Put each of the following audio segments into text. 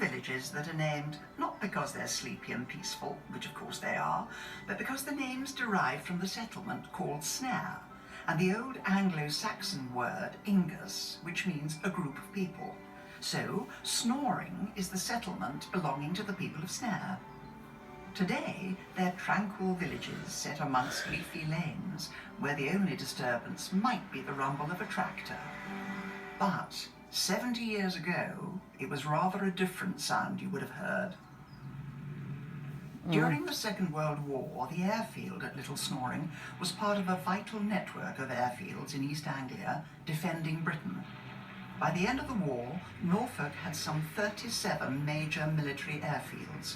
villages that are named not because they're sleepy and peaceful, which of course they are, but because the name's derived from the settlement called Snare, and the old Anglo-Saxon word Ingus, which means a group of people. So, Snoring is the settlement belonging to the people of Snare. Today, they're tranquil villages set amongst leafy lanes, where the only disturbance might be the rumble of a tractor. But 70 years ago, it was rather a different sound you would have heard. During the Second World War, the airfield at Little Snoring was part of a vital network of airfields in East Anglia defending Britain. By the end of the war, Norfolk had some 37 major military airfields.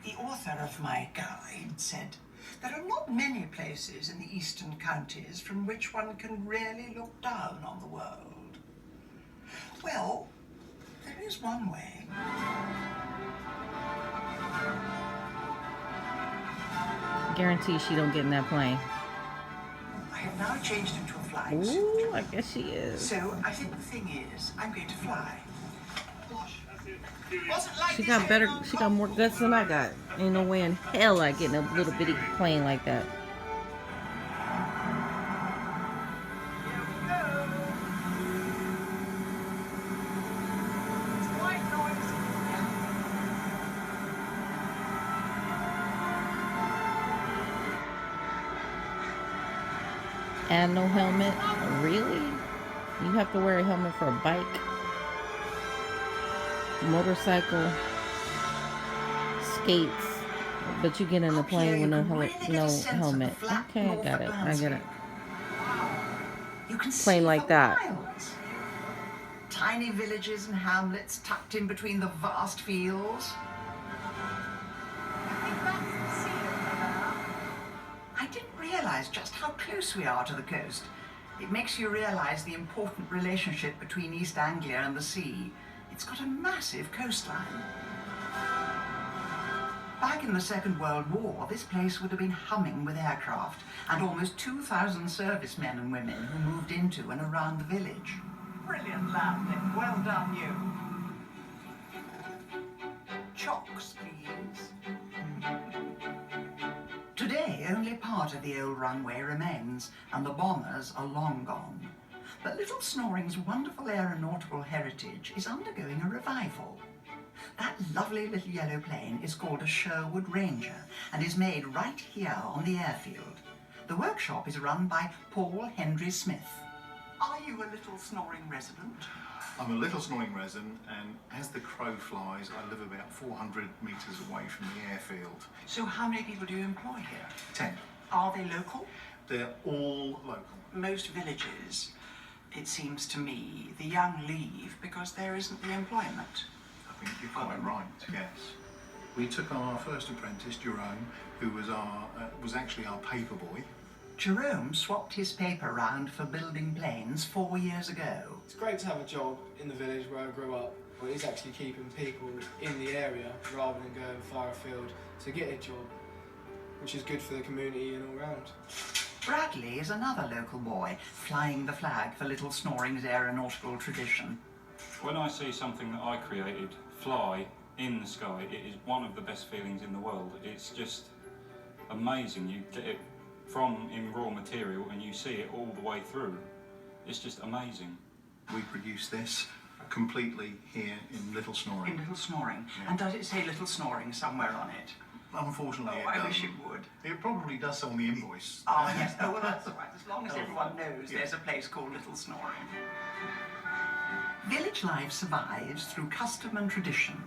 The author of my guide said, "There are not many places in the eastern counties from which one can really look down on the world." Well, there is one way. Guarantee she don't get in that plane. I have now changed into a flying suit. Ooh, I guess she is. So I think the thing is, I'm going to fly. She got more guts than I got. Ain't no way in hell I get in a little bitty plane like that. And no helmet? Really? You have to wear a helmet for a bike? Motorcycle? Skates? But you get in the plane with no helmet. Okay, I got it. I get it. You can Plane see like for that. miles. Tiny villages and hamlets tucked in between the vast fields. I didn't realize just how close we are to the coast. It makes you realize the important relationship between East Anglia and the sea. It's got a massive coastline. Back in the Second World War, this place would have been humming with aircraft and almost 2,000 servicemen and women who moved into and around the village. Brilliant landing. Well done, you. Chocks, please. Today, only part of the old runway remains, and the bombers are long gone. But Little Snoring's wonderful aeronautical heritage is undergoing a revival. That lovely little yellow plane is called a Sherwood Ranger and is made right here on the airfield. The workshop is run by Paul Henry Smith. Are you a Little Snoring resident? I'm a Little Snoring resident, and as the crow flies, I live about 400 metres away from the airfield. So how many people do you employ here? 10. Are they local? They're all local. Most villages, it seems to me, the young leave because there isn't the employment. I think you're quite right, yes. We took on our first apprentice, Jerome, who was actually our paper boy. Jerome swapped his paper round for building planes 4 years ago. It's great to have a job in the village where I grew up, but it's actually keeping people in the area rather than going far afield to get a job, which is good for the community and all round. Bradley is another local boy, flying the flag for Little Snoring's aeronautical tradition. When I see something that I created fly in the sky, it is one of the best feelings in the world. It's just amazing. You get it from in raw material and you see it all the way through. It's just amazing. We produce this completely here in Little Snoring. In Little Snoring. Yeah. And does it say Little Snoring somewhere on it? Unfortunately, Oh, it I wish doesn't. it would. It probably does on the invoice. Oh, yes. Oh, well, that's all right. As long as Oh, everyone knows yeah. there's a place called Little Snoring. Village life survives through custom and tradition.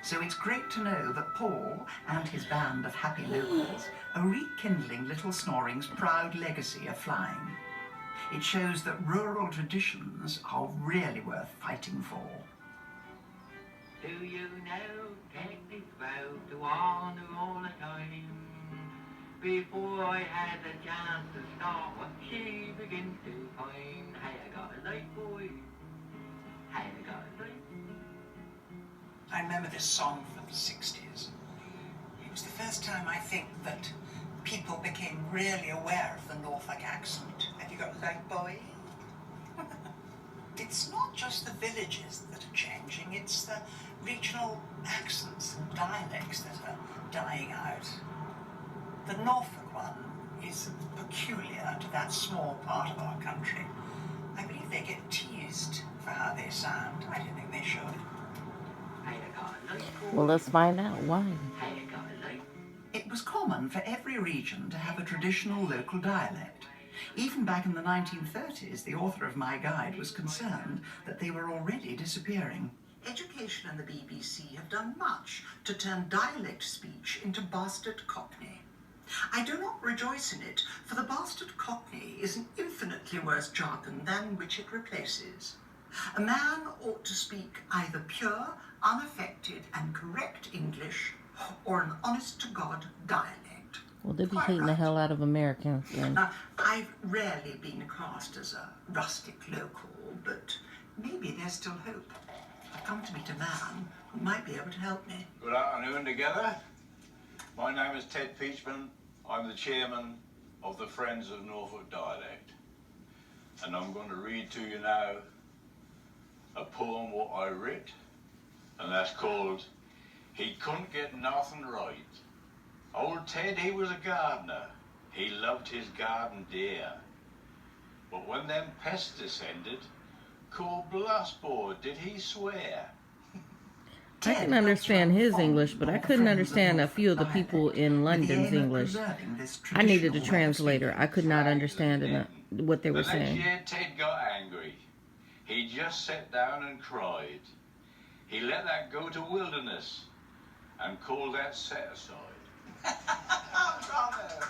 So it's great to know that Paul and his band of happy locals are rekindling Little Snoring's proud legacy of flying. It shows that rural traditions are really worth fighting for. Do you know, take this vow to honour all the time. Before I had the chance to start, what she begins to find. Hey, I got a light, boy. Hey, I got a light. I remember this song from the 60s. It was the first time, I think, that people became really aware of the Norfolk accent. Have you got a light, boy? It's not just the villages that are changing, it's the regional accents and dialects that are dying out. The Norfolk one is peculiar to that small part of our country. I believe they get teased for how they sound. I don't think they should. Well, let's find out why. It was common for every region to have a traditional local dialect. Even back in the 1930s, the author of my guide was concerned that they were already disappearing. Education and the BBC have done much to turn dialect speech into bastard Cockney. I do not rejoice in it, for the bastard Cockney is an infinitely worse jargon than which it replaces. A man ought to speak either pure, unaffected and correct English, or an honest-to-God dialect. Well, they be Quite hating the right. hell out of Americans. And Now, I've rarely been cast as a rustic local, but maybe there's still hope. I've come to meet a man who might be able to help me. Good afternoon together. My name is Ted Peachman. I'm the chairman of the Friends of Norfolk Dialect. And I'm going to read to you now a poem what I writ, and that's called He Couldn't Get Nothing Right. Old Ted, he was a gardener. He loved his garden dear. But when them pests descended, cool blastboard did he swear. I can understand his English, but I couldn't understand a few of the people in London's English. I needed a translator. I could not understand what they were The saying. next year Ted got angry. He just sat down and cried. He let that go to wilderness and called that set aside. Bravo!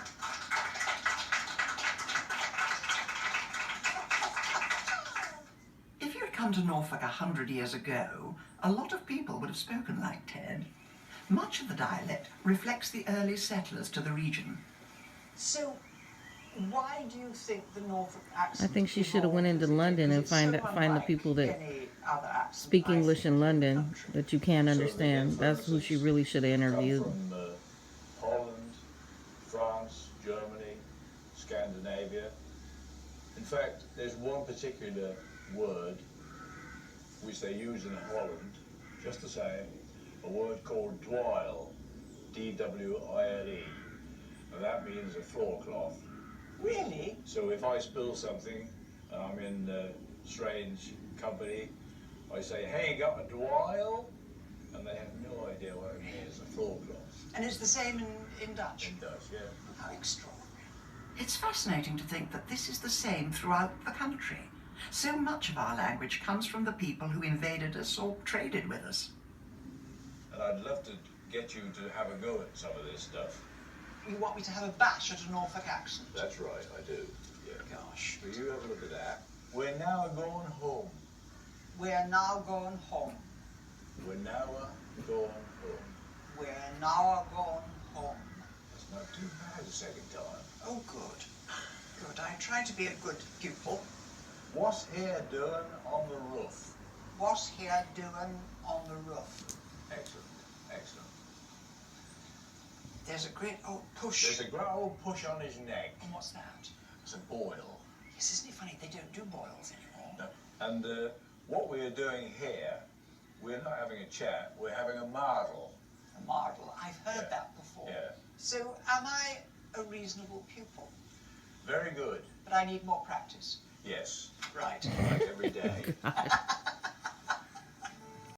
If you had come to Norfolk 100 years ago, a lot of people would have spoken like Ted. Much of the dialect reflects the early settlers to the region. So, why do you think the Norfolk accent? I think she should have went into London and find the people that speak English in London that you can't understand. That's who she really should have interviewed. From Holland, France, Germany, Scandinavia. In fact, there's one particular word which they use in Holland, just the same, a word called dweil, D-W-I-L-E, and that means a floor cloth. Really? So if I spill something and I'm in strange company, I say, hey, got a dweil? And they have no idea what it means, a floor cloth. And it's the same in Dutch. In Dutch, yeah. How extraordinary. It's fascinating to think that this is the same throughout the country. So much of our language comes from the people who invaded us or traded with us. And I'd love to get you to have a go at some of this stuff. You want me to have a bash at a Norfolk accent? That's right, I do. Yeah. Gosh. Will you have a look at that? We're now going home. We're now going home. We're now going home. We're now going home. That's not too bad the second time. Oh, good. Good. I try to be a good pupil. What's here doing on the roof? What's here doing on the roof? Excellent, excellent. There's a great old push. There's a great old push on his neck. And what's that? It's a boil. Yes, isn't it funny? They don't do boils anymore. No. And what we are doing here, we're not having a chat, we're having a marvel. A marvel. I've heard Yeah. that before. Yeah. So, am I a reasonable pupil? Very good. But I need more practice. Yes. Right. Like every day.